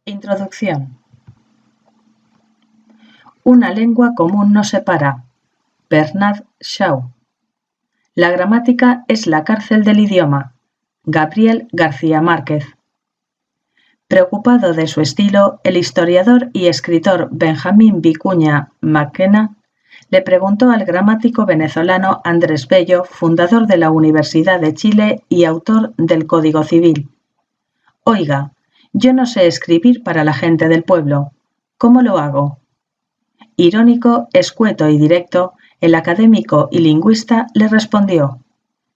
Introducción. Una lengua común nos separa. Bernard Shaw. La gramática es la cárcel del idioma. Gabriel García Márquez. Preocupado de su estilo, el historiador y escritor Benjamín Vicuña Mackenna le preguntó al gramático venezolano Andrés Bello, fundador de la Universidad de Chile y autor del Código Civil: «Oiga, yo no sé escribir para la gente del pueblo. ¿Cómo lo hago?». Irónico, escueto y directo, el académico y lingüista le respondió: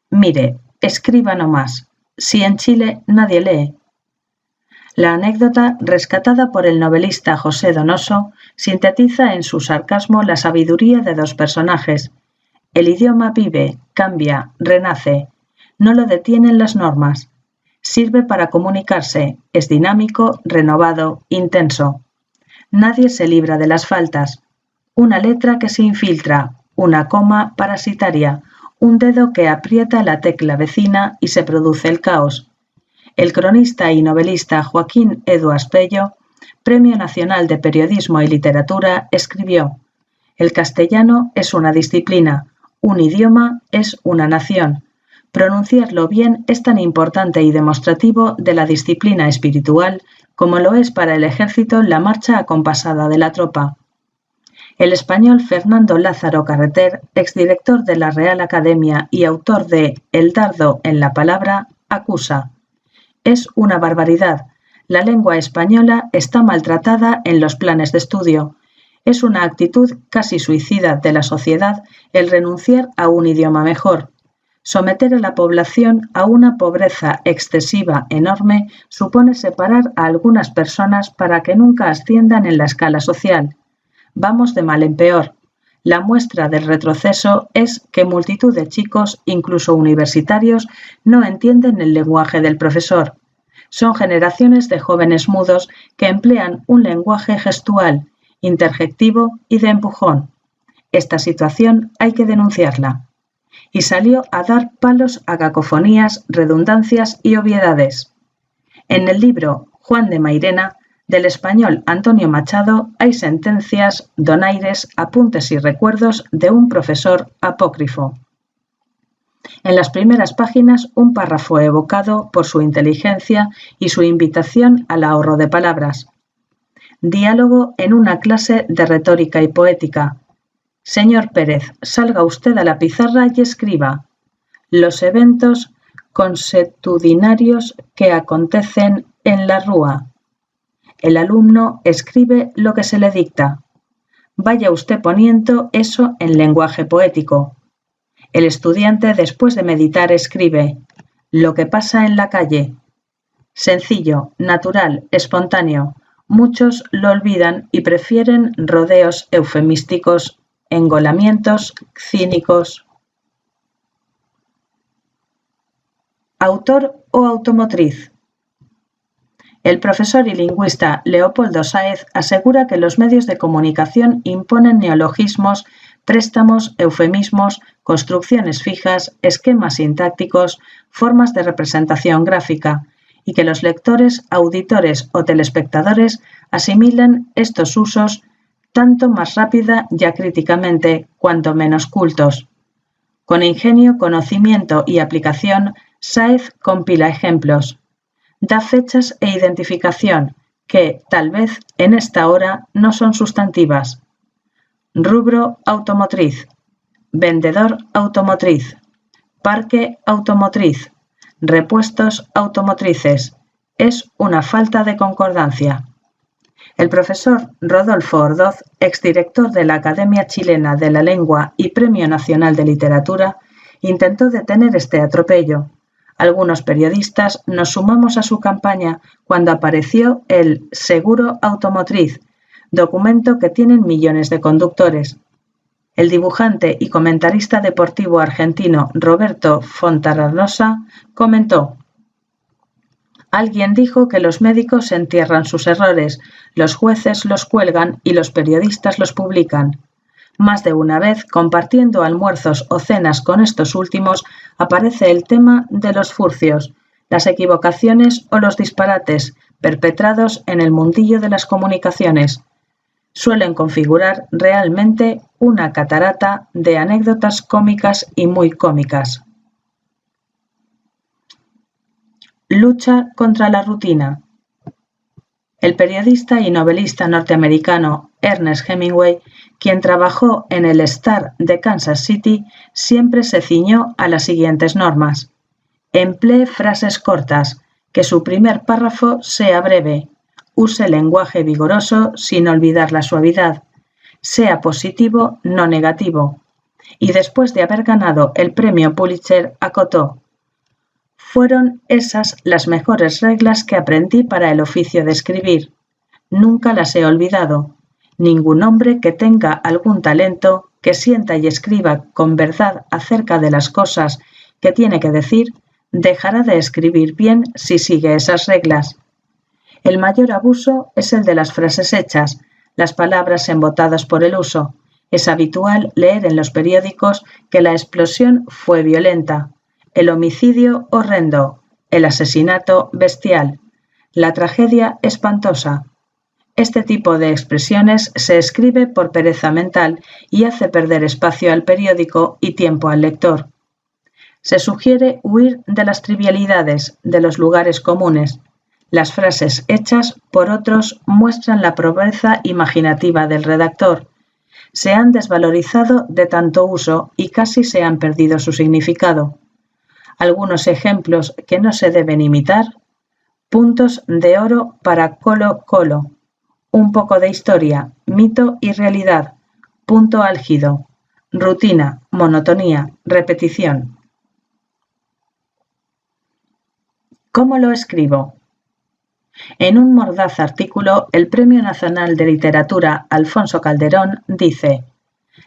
«Mire, escriba nomás. Si en Chile nadie lee». La anécdota, rescatada por el novelista José Donoso, sintetiza en su sarcasmo la sabiduría de dos personajes. El idioma vive, cambia, renace. No lo detienen las normas. Sirve para comunicarse, es dinámico, renovado, intenso. Nadie se libra de las faltas. Una letra que se infiltra, una coma parasitaria, un dedo que aprieta la tecla vecina y se produce el caos. El cronista y novelista Joaquín Eduardo Bello, Premio Nacional de Periodismo y Literatura, escribió: «El castellano es una disciplina, un idioma es una nación. Pronunciarlo bien es tan importante y demostrativo de la disciplina espiritual como lo es para el ejército la marcha acompasada de la tropa». El español Fernando Lázaro Carreter, exdirector de la Real Academia y autor de El dardo en la palabra, acusa: «Es una barbaridad. La lengua española está maltratada en los planes de estudio. Es una actitud casi suicida de la sociedad el renunciar a un idioma mejor. Someter a la población a una pobreza excesiva enorme supone separar a algunas personas para que nunca asciendan en la escala social. Vamos de mal en peor. La muestra del retroceso es que multitud de chicos, incluso universitarios, no entienden el lenguaje del profesor. Son generaciones de jóvenes mudos que emplean un lenguaje gestual, interjectivo y de empujón. Esta situación hay que denunciarla». Y salió a dar palos a cacofonías, redundancias y obviedades. En el libro Juan de Mairena, del español Antonio Machado, hay sentencias, donaires, apuntes y recuerdos de un profesor apócrifo. En las primeras páginas, un párrafo evocado por su inteligencia y su invitación al ahorro de palabras. Diálogo en una clase de retórica y poética. «Señor Pérez, salga usted a la pizarra y escriba: los eventos consuetudinarios que acontecen en la rúa». El alumno escribe lo que se le dicta. Vaya usted poniendo eso en lenguaje poético. El estudiante, después de meditar, escribe: lo que pasa en la calle. Sencillo, natural, espontáneo. Muchos lo olvidan y prefieren rodeos eufemísticos, engolamientos cínicos. Autor o automotriz. El profesor y lingüista Leopoldo Sáez asegura que los medios de comunicación imponen neologismos, préstamos, eufemismos, construcciones fijas, esquemas sintácticos, formas de representación gráfica, y que los lectores, auditores o telespectadores asimilan estos usos tanto más rápida y acríticamente cuanto menos cultos. Con ingenio, conocimiento y aplicación, Sáez compila ejemplos. Da fechas e identificación que, tal vez, en esta hora no son sustantivas. Rubro automotriz. Vendedor automotriz. Parque automotriz. Repuestos automotrices. Es una falta de concordancia. El profesor Rodolfo Ordoz, exdirector de la Academia Chilena de la Lengua y Premio Nacional de Literatura, intentó detener este atropello. Algunos periodistas nos sumamos a su campaña cuando apareció el Seguro Automotriz, documento que tienen millones de conductores. El dibujante y comentarista deportivo argentino Roberto Fontanarrosa comentó: «Alguien dijo que los médicos entierran sus errores, los jueces los cuelgan y los periodistas los publican. Más de una vez, compartiendo almuerzos o cenas con estos últimos, aparece el tema de los furcios, las equivocaciones o los disparates, perpetrados en el mundillo de las comunicaciones. Suelen configurar realmente una catarata de anécdotas cómicas y muy cómicas. Lucha contra la rutina. El periodista y novelista norteamericano Ernest Hemingway, quien trabajó en el Star de Kansas City, siempre se ciñó a las siguientes normas. Emplee frases cortas, que su primer párrafo sea breve, use lenguaje vigoroso sin olvidar la suavidad, sea positivo, no negativo. Y después de haber ganado el premio Pulitzer, acotó: fueron esas las mejores reglas que aprendí para el oficio de escribir. Nunca las he olvidado. Ningún hombre que tenga algún talento, que sienta y escriba con verdad acerca de las cosas que tiene que decir, dejará de escribir bien si sigue esas reglas. El mayor abuso es el de las frases hechas, las palabras embotadas por el uso. Es habitual leer en los periódicos que la explosión fue violenta, el homicidio horrendo, el asesinato bestial, la tragedia espantosa. Este tipo de expresiones se escribe por pereza mental y hace perder espacio al periódico y tiempo al lector. Se sugiere huir de las trivialidades, de los lugares comunes. Las frases hechas por otros muestran la pobreza imaginativa del redactor. Se han desvalorizado de tanto uso y casi se han perdido su significado. Algunos ejemplos que no se deben imitar: puntos de oro para Colo Colo, un poco de historia, mito y realidad, punto álgido, rutina, monotonía, repetición. ¿Cómo lo escribo? En un mordaz artículo, el Premio Nacional de Literatura Alfonso Calderón dice: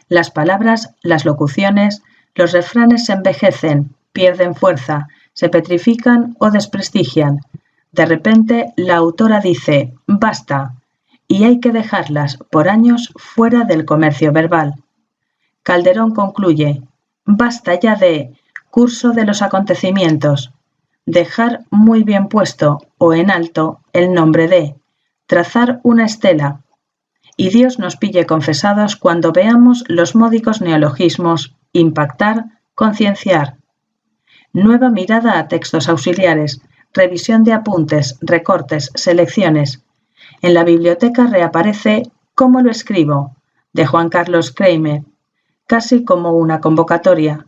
las palabras, las locuciones, los refranes se envejecen, pierden fuerza, se petrifican o desprestigian. De repente, la autora dice: basta, y hay que dejarlas por años fuera del comercio verbal. Calderón concluye: basta ya de curso de los acontecimientos, dejar muy bien puesto o en alto el nombre de, trazar una estela. Y Dios nos pille confesados cuando veamos los módicos neologismos: impactar, concienciar. Nueva mirada a textos auxiliares, revisión de apuntes, recortes, selecciones. En la biblioteca reaparece ¿Cómo lo escribo?, de Juan Carlos Kramer, casi como una convocatoria.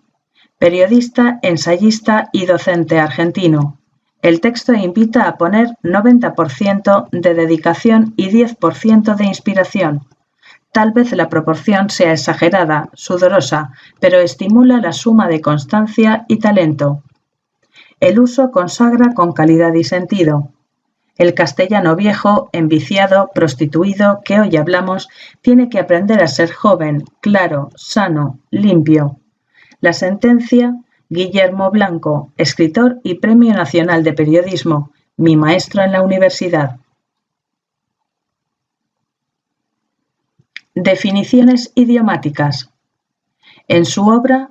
Periodista, ensayista y docente argentino. El texto invita a poner 90% de dedicación y 10% de inspiración. Tal vez la proporción sea exagerada, sudorosa, pero estimula la suma de constancia y talento. El uso consagra con calidad y sentido. El castellano viejo, enviciado, prostituido, que hoy hablamos, tiene que aprender a ser joven, claro, sano, limpio. La sentencia: Guillermo Blanco, escritor y Premio Nacional de Periodismo, mi maestro en la universidad. Definiciones idiomáticas. En su obra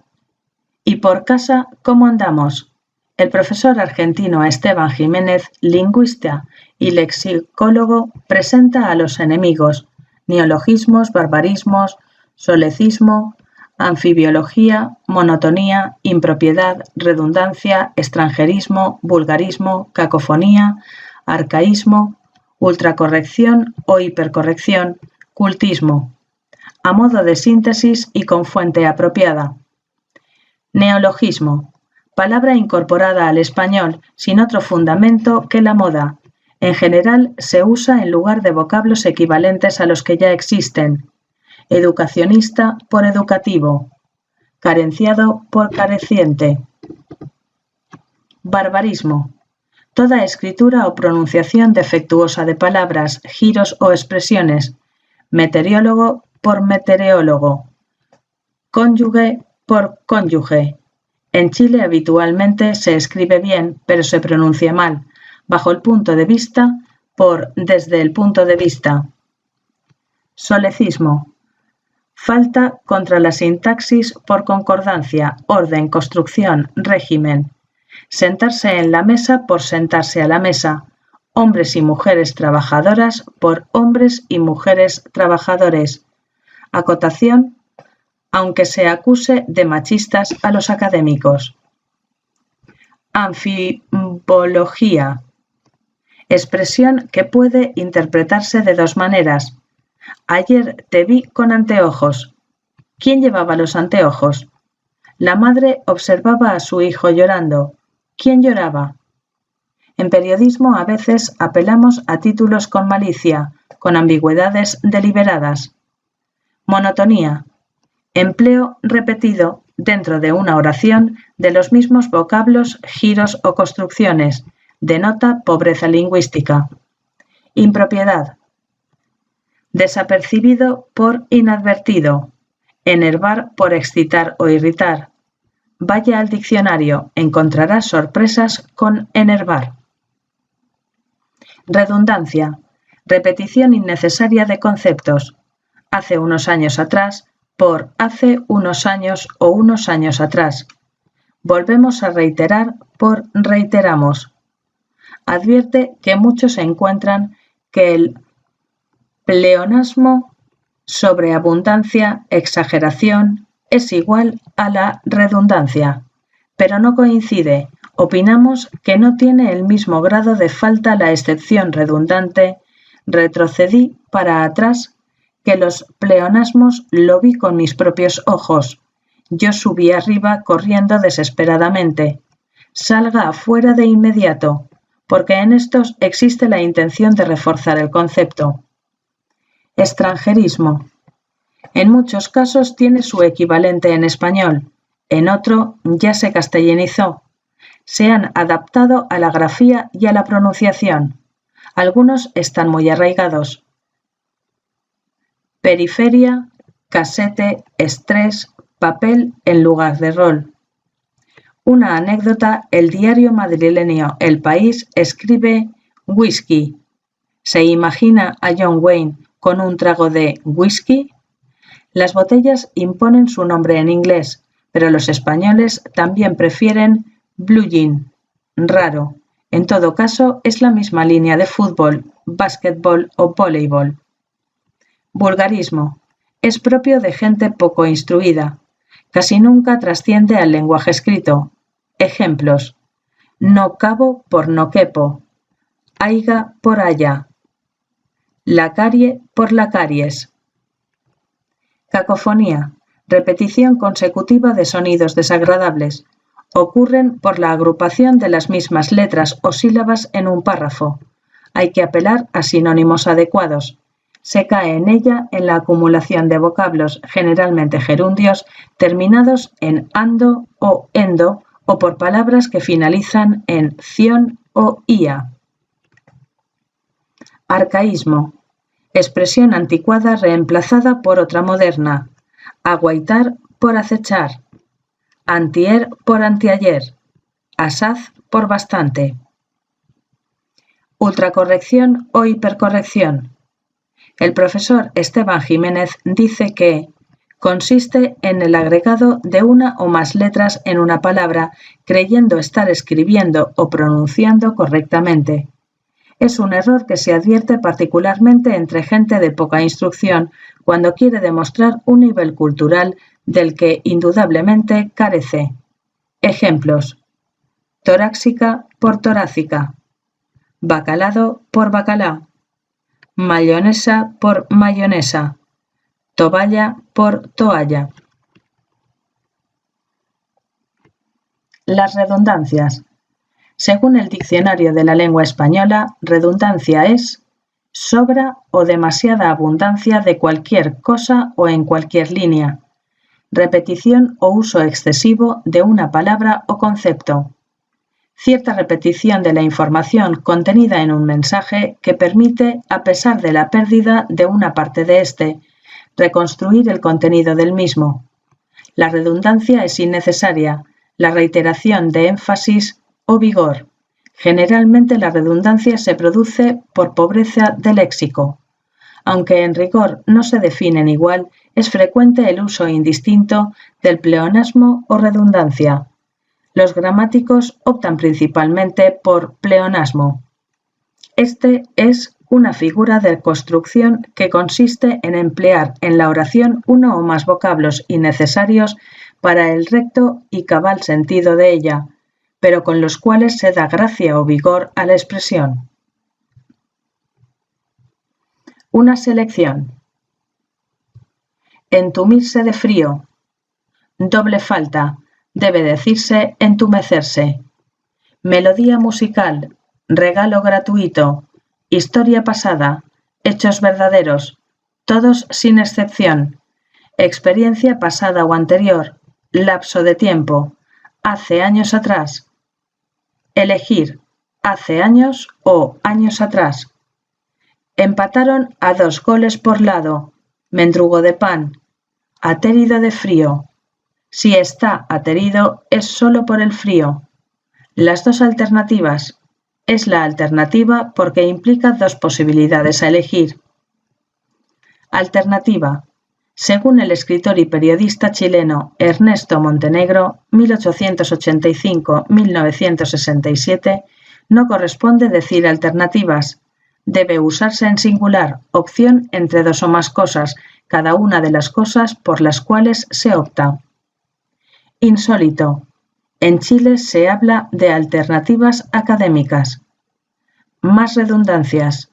¿Y por casa cómo andamos?, el profesor argentino Esteban Jiménez, lingüista y lexicólogo, presenta a los enemigos: neologismos, barbarismos, solecismo, anfibiología, monotonía, impropiedad, redundancia, extranjerismo, vulgarismo, cacofonía, arcaísmo, ultracorrección o hipercorrección, cultismo, a modo de síntesis y con fuente apropiada. Neologismo: palabra incorporada al español sin otro fundamento que la moda. En general se usa en lugar de vocablos equivalentes a los que ya existen. Educacionista por educativo. Carenciado por careciente. Barbarismo: toda escritura o pronunciación defectuosa de palabras, giros o expresiones. Meteorólogo por meteorólogo. Cónyuge por cónyuge. En Chile habitualmente se escribe bien, pero se pronuncia mal, bajo el punto de vista por desde el punto de vista. Solecismo: falta contra la sintaxis por concordancia, orden, construcción, régimen. Sentarse en la mesa por sentarse a la mesa, hombres y mujeres trabajadoras por hombres y mujeres trabajadores. Acotación, aunque se acuse de machistas a los académicos. Anfibología. Expresión que puede interpretarse de dos maneras. Ayer te vi con anteojos. ¿Quién llevaba los anteojos? La madre observaba a su hijo llorando. ¿Quién lloraba? En periodismo a veces apelamos a títulos con malicia, con ambigüedades deliberadas. Monotonía. Empleo repetido dentro de una oración de los mismos vocablos, giros o construcciones. Denota pobreza lingüística. Impropiedad. Desapercibido por inadvertido. Enervar por excitar o irritar. Vaya al diccionario, encontrará sorpresas con enervar. Redundancia. Repetición innecesaria de conceptos. Hace unos años atrás, por hace unos años o unos años atrás. Volvemos a reiterar por reiteramos. Advierte que muchos encuentran que el pleonasmo, sobreabundancia, exageración, es igual a la redundancia, pero no coincide. Opinamos que no tiene el mismo grado de falta la excepción redundante, retrocedí para atrás, que los pleonasmos lo vi con mis propios ojos. Yo subí arriba corriendo desesperadamente. Salga afuera de inmediato, porque en estos existe la intención de reforzar el concepto. Extranjerismo. En muchos casos tiene su equivalente en español, en otro ya se castellanizó. Se han adaptado a la grafía y a la pronunciación. Algunos están muy arraigados. Periferia, casete, estrés, papel en lugar de rol. Una anécdota, el diario madrileño El País escribe whisky. ¿Se imagina a John Wayne con un trago de whisky? Las botellas imponen su nombre en inglés, pero los españoles también prefieren blue jean, raro. En todo caso, es la misma línea de fútbol, básquetbol o voleibol. Vulgarismo. Es propio de gente poco instruida. Casi nunca trasciende al lenguaje escrito. Ejemplos. No cabo por no quepo. Aiga por haya. La carie por la caries. Cacofonía. Repetición consecutiva de sonidos desagradables. Ocurren por la agrupación de las mismas letras o sílabas en un párrafo. Hay que apelar a sinónimos adecuados. Se cae en ella en la acumulación de vocablos, generalmente gerundios, terminados en ando o endo o por palabras que finalizan en ción o ia. Arcaísmo. Expresión anticuada reemplazada por otra moderna. Aguaitar por acechar. Antier por anteayer. Asaz por bastante. Ultracorrección o hipercorrección. El profesor Esteban Jiménez dice que consiste en el agregado de una o más letras en una palabra, creyendo estar escribiendo o pronunciando correctamente. Es un error que se advierte particularmente entre gente de poca instrucción cuando quiere demostrar un nivel cultural del que indudablemente carece. Ejemplos. Torácica por torácica. Bacalado por bacalá. Mayonesa por mayonesa. Toalla por toalla. Las redundancias. Según el Diccionario de la Lengua Española, redundancia es sobra o demasiada abundancia de cualquier cosa o en cualquier línea. Repetición o uso excesivo de una palabra o concepto. Cierta repetición de la información contenida en un mensaje que permite, a pesar de la pérdida de una parte de éste, reconstruir el contenido del mismo. La redundancia es innecesaria, la reiteración de énfasis o vigor. Generalmente la redundancia se produce por pobreza de léxico. Aunque en rigor no se definen igual, es frecuente el uso indistinto del pleonasmo o redundancia. Los gramáticos optan principalmente por pleonasmo. Este es una figura de construcción que consiste en emplear en la oración uno o más vocablos innecesarios para el recto y cabal sentido de ella, pero con los cuales se da gracia o vigor a la expresión. Una selección. Entumirse de frío. Doble falta. Debe decirse entumecerse. Melodía musical. Regalo gratuito. Historia pasada. Hechos verdaderos. Todos sin excepción. Experiencia pasada o anterior. Lapso de tiempo. Hace años atrás. Elegir. Hace años o años atrás. Empataron a 2 goles por lado. Mendrugo de pan. Atérido de frío. Si está atérido es solo por el frío. Las dos alternativas. Es la alternativa porque implica 2 posibilidades a elegir. Alternativa. Según el escritor y periodista chileno Ernesto Montenegro, 1885-1967, no corresponde decir alternativas. Debe usarse en singular, opción entre 2 o más cosas, cada una de las cosas por las cuales se opta. Insólito. En Chile se habla de alternativas académicas. Más redundancias.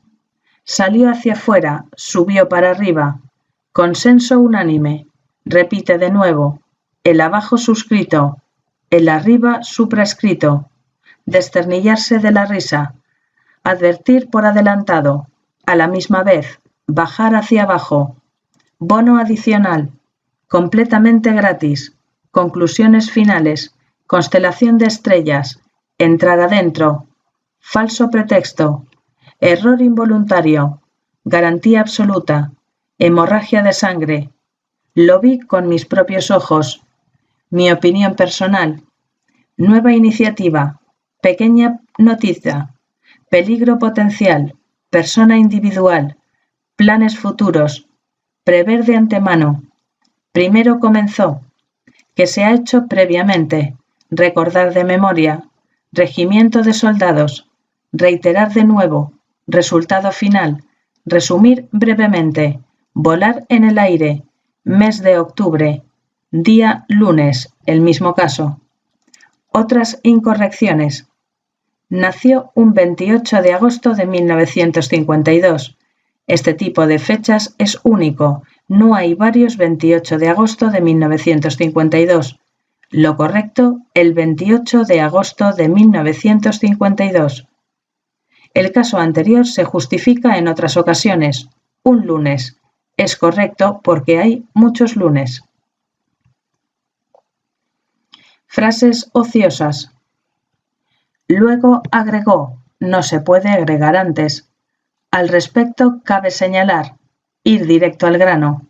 Salió hacia afuera, subió para arriba. Consenso unánime. Repite de nuevo. El abajo suscrito. El arriba supraescrito. Desternillarse de la risa. Advertir por adelantado. A la misma vez. Bajar hacia abajo. Bono adicional. Completamente gratis. Conclusiones finales. Constelación de estrellas. Entrada dentro. Falso pretexto. Error involuntario. Garantía absoluta. Hemorragia de sangre. Lo vi con mis propios ojos. Mi opinión personal. Nueva iniciativa. Pequeña noticia. Peligro potencial. Persona individual. Planes futuros. Prever de antemano. Primero comenzó. Que se ha hecho previamente. Recordar de memoria. Regimiento de soldados. Reiterar de nuevo. Resultado final. Resumir brevemente. Volar en el aire. Mes de octubre. Día lunes. El mismo caso. Otras incorrecciones. Nació un 28 de agosto de 1952. Este tipo de fechas es único. No hay varios 28 de agosto de 1952. Lo correcto, el 28 de agosto de 1952. El caso anterior se justifica en otras ocasiones. Un lunes. Es correcto porque hay muchos lunes. Frases ociosas. Luego agregó, no se puede agregar antes. Al respecto cabe señalar, ir directo al grano.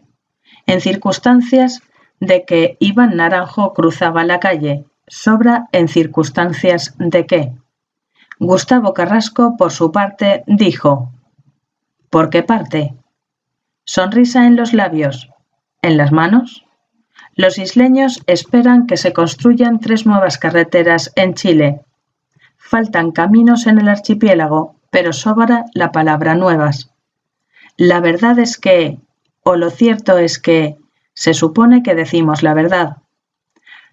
En circunstancias de que Iván Naranjo cruzaba la calle, sobra en circunstancias de que. Gustavo Carrasco, por su parte, dijo, ¿por qué parte? Sonrisa en los labios, ¿en las manos? Los isleños esperan que se construyan 3 nuevas carreteras en Chile. Faltan caminos en el archipiélago, pero sobra la palabra nuevas. La verdad es que, o lo cierto es que, se supone que decimos la verdad.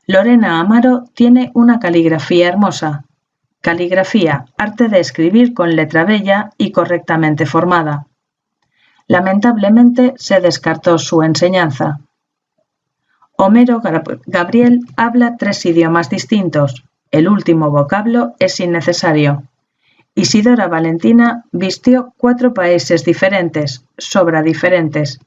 Lorena Amaro tiene una caligrafía hermosa. Caligrafía, arte de escribir con letra bella y correctamente formada. Lamentablemente se descartó su enseñanza. Homero Gabriel habla 3 idiomas distintos. El último vocablo es innecesario. Isidora Valentina vistió 4 países diferentes, sobra diferentes.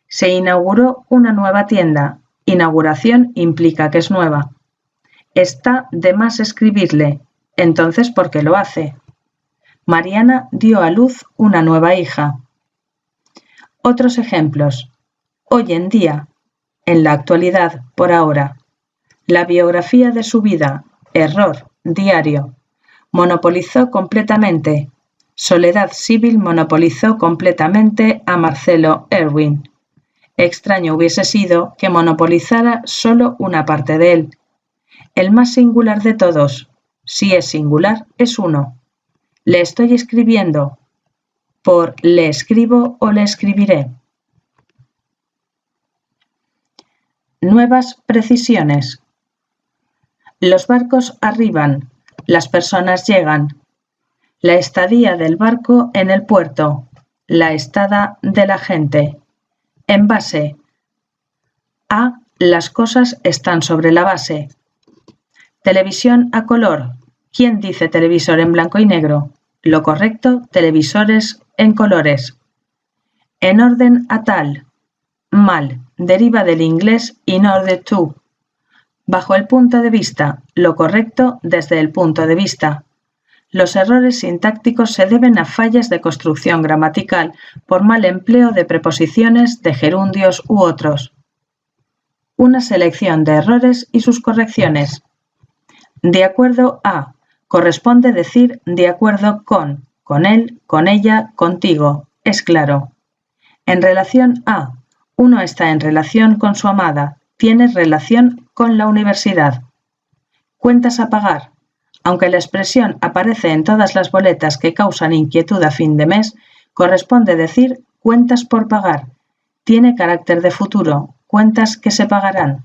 Se inauguró una nueva tienda. Inauguración implica que es nueva. Está de más escribirle. Entonces, ¿por qué lo hace? Mariana dio a luz una nueva hija. Otros ejemplos. Hoy en día. En la actualidad, por ahora. La biografía de su vida. Error. Diario. Monopolizó completamente. Soledad Sibyl monopolizó completamente a Marcelo Erwin. Extraño hubiese sido que monopolizara solo una parte de él. El más singular de todos. Si es singular, es uno. Le estoy escribiendo. Por le escribo o le escribiré. Nuevas precisiones. Los barcos arriban, las personas llegan. La estadía del barco en el puerto, la estada de la gente. En base. A. Las cosas están sobre la base. Televisión a color. ¿Quién dice televisor en blanco y negro? Lo correcto, televisores en colores. En orden a tal. Mal. Deriva del inglés in order to. Bajo el punto de vista. Lo correcto, desde el punto de vista. Los errores sintácticos se deben a fallas de construcción gramatical por mal empleo de preposiciones, de gerundios u otros. Una selección de errores y sus correcciones. De acuerdo a. Corresponde decir de acuerdo con él, con ella, contigo. Es claro. En relación a. Uno está en relación con su amada. Tiene relación con la universidad. Cuentas a pagar. Aunque la expresión aparece en todas las boletas que causan inquietud a fin de mes, corresponde decir cuentas por pagar. Tiene carácter de futuro, cuentas que se pagarán.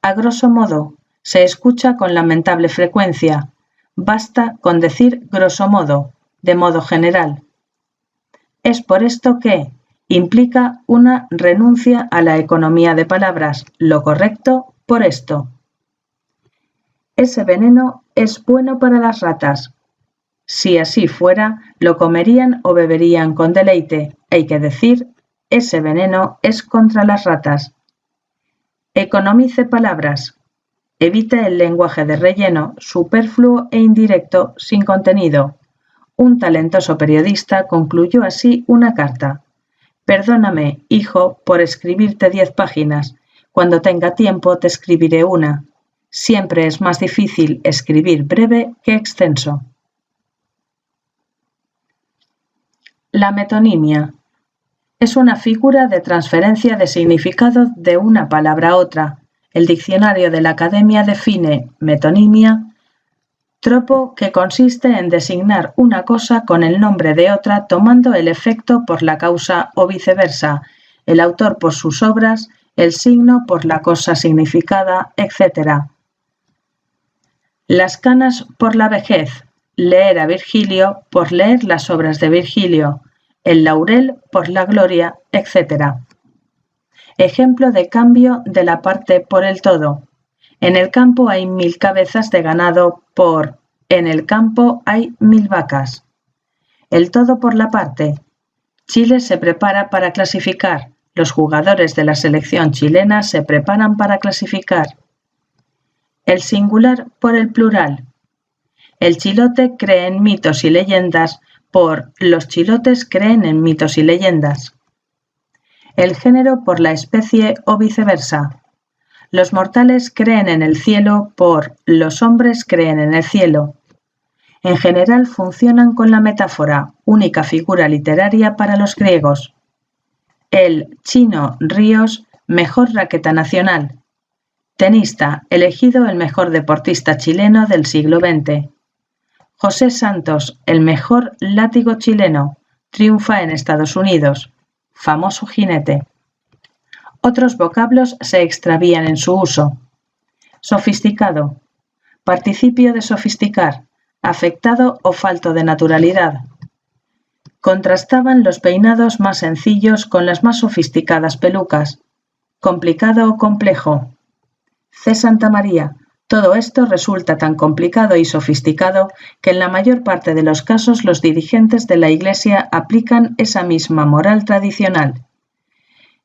A grosso modo, se escucha con lamentable frecuencia. Basta con decir grosso modo, de modo general. Es por esto que implica una renuncia a la economía de palabras, lo correcto por esto. Ese veneno es bueno para las ratas. Si así fuera, lo comerían o beberían con deleite. Hay que decir, ese veneno es contra las ratas. Economice palabras. Evite el lenguaje de relleno, superfluo e indirecto, sin contenido. Un talentoso periodista concluyó así una carta. Perdóname, hijo, por escribirte 10 páginas. Cuando tenga tiempo te escribiré una. Siempre es más difícil escribir breve que extenso. La metonimia es una figura de transferencia de significado de una palabra a otra. El diccionario de la Academia define metonimia, tropo que consiste en designar una cosa con el nombre de otra tomando el efecto por la causa o viceversa, el autor por sus obras, el signo por la cosa significada, etc. Las canas por la vejez, leer a Virgilio por leer las obras de Virgilio, el laurel por la gloria, etc. Ejemplo de cambio de la parte por el todo. En el campo hay 1000 cabezas de ganado por en el campo hay 1000 vacas. El todo por la parte. Chile se prepara para clasificar. Los jugadores de la selección chilena se preparan para clasificar. El singular por el plural. El chilote cree en mitos y leyendas por los chilotes creen en mitos y leyendas. El género por la especie o viceversa. Los mortales creen en el cielo por los hombres creen en el cielo. En general funcionan con la metáfora, única figura literaria para los griegos. El Chino Ríos, mejor raqueta nacional. Tenista, elegido el mejor deportista chileno del siglo XX. José Santos, el mejor látigo chileno, triunfa en Estados Unidos. Famoso jinete. Otros vocablos se extravían en su uso. Sofisticado. Participio de sofisticar. Afectado o falto de naturalidad. Contrastaban los peinados más sencillos con las más sofisticadas pelucas. Complicado o complejo. C. Santamaría. Todo esto resulta tan complicado y sofisticado que en la mayor parte de los casos los dirigentes de la Iglesia aplican esa misma moral tradicional.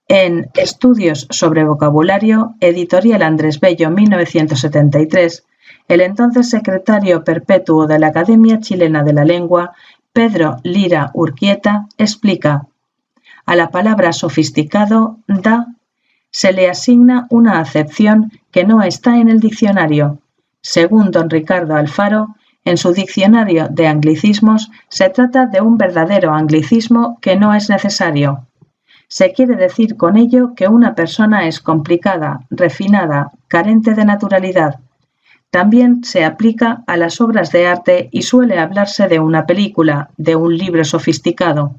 En Estudios sobre vocabulario, editorial Andrés Bello, 1973, el entonces secretario perpetuo de la Academia Chilena de la Lengua, Pedro Lira Urquieta, explica: a la palabra sofisticado, se le asigna una acepción que no está en el diccionario. Según don Ricardo Alfaro, en su diccionario de anglicismos se trata de un verdadero anglicismo que no es necesario. Se quiere decir con ello que una persona es complicada, refinada, carente de naturalidad. También se aplica a las obras de arte y suele hablarse de una película, de un libro sofisticado.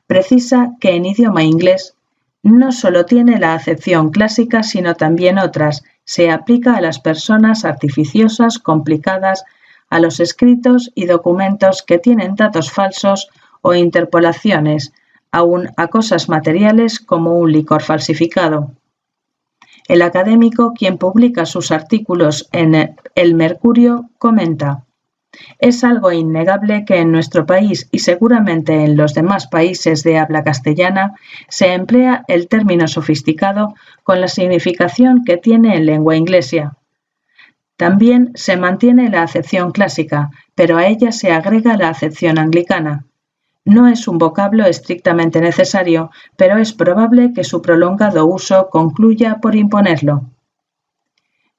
Precisa que en idioma inglés no solo tiene la acepción clásica, sino también otras. Se aplica a las personas artificiosas, complicadas, a los escritos y documentos que tienen datos falsos o interpolaciones, aun a cosas materiales como un licor falsificado. El académico, quien publica sus artículos en El Mercurio, comenta: «Es algo innegable que en nuestro país y seguramente en los demás países de habla castellana se emplea el término sofisticado con la significación que tiene en lengua inglesa. También se mantiene la acepción clásica, pero a ella se agrega la acepción anglicana. No es un vocablo estrictamente necesario, pero es probable que su prolongado uso concluya por imponerlo».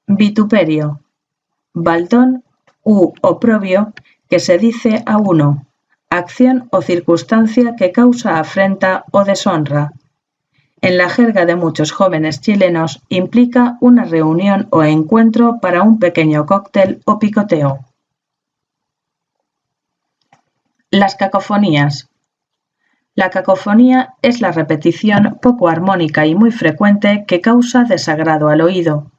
Vituperio. Baldón u oprobio que se dice a uno, acción o circunstancia que causa afrenta o deshonra. En la jerga de muchos jóvenes chilenos implica una reunión o encuentro para un pequeño cóctel o picoteo. Las cacofonías. La cacofonía es la repetición poco armónica y muy frecuente que causa desagrado al oído.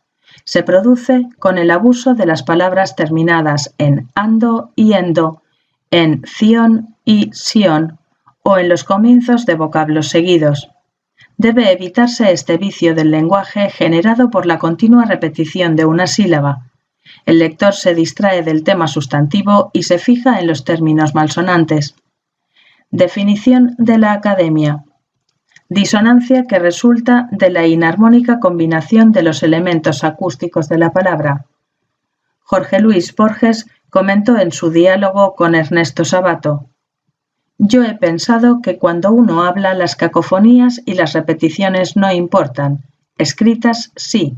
Se produce con el abuso de las palabras terminadas en ando y endo, en ción y sion, o en los comienzos de vocablos seguidos. Debe evitarse este vicio del lenguaje generado por la continua repetición de una sílaba. El lector se distrae del tema sustantivo y se fija en los términos malsonantes. Definición de la Academia. Disonancia que resulta de la inarmónica combinación de los elementos acústicos de la palabra. Jorge Luis Borges comentó en su diálogo con Ernesto Sabato: «Yo he pensado que cuando uno habla las cacofonías y las repeticiones no importan, escritas sí».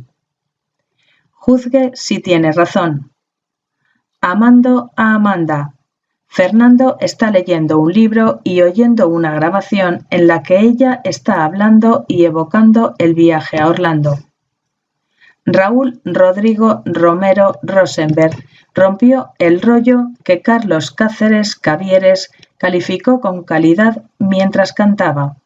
Juzgue si tiene razón. Amando a Amanda. Fernando está leyendo un libro y oyendo una grabación en la que ella está hablando y evocando el viaje a Orlando. Raúl Rodrigo Romero Rosenberg rompió el rollo que Carlos Cáceres Cavieres calificó con calidad mientras cantaba.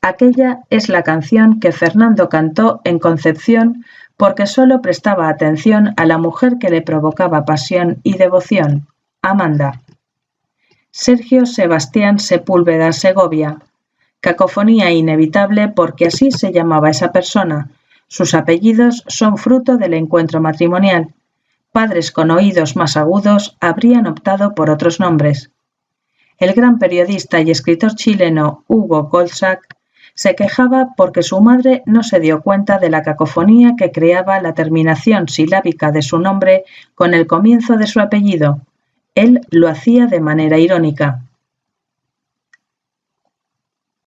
Aquella es la canción que Fernando cantó en Concepción porque solo prestaba atención a la mujer que le provocaba pasión y devoción, Amanda. Sergio Sebastián Sepúlveda Segovia. Cacofonía inevitable porque así se llamaba esa persona. Sus apellidos son fruto del encuentro matrimonial. Padres con oídos más agudos habrían optado por otros nombres. El gran periodista y escritor chileno Hugo Goldsack se quejaba porque su madre no se dio cuenta de la cacofonía que creaba la terminación silábica de su nombre con el comienzo de su apellido. Él lo hacía de manera irónica.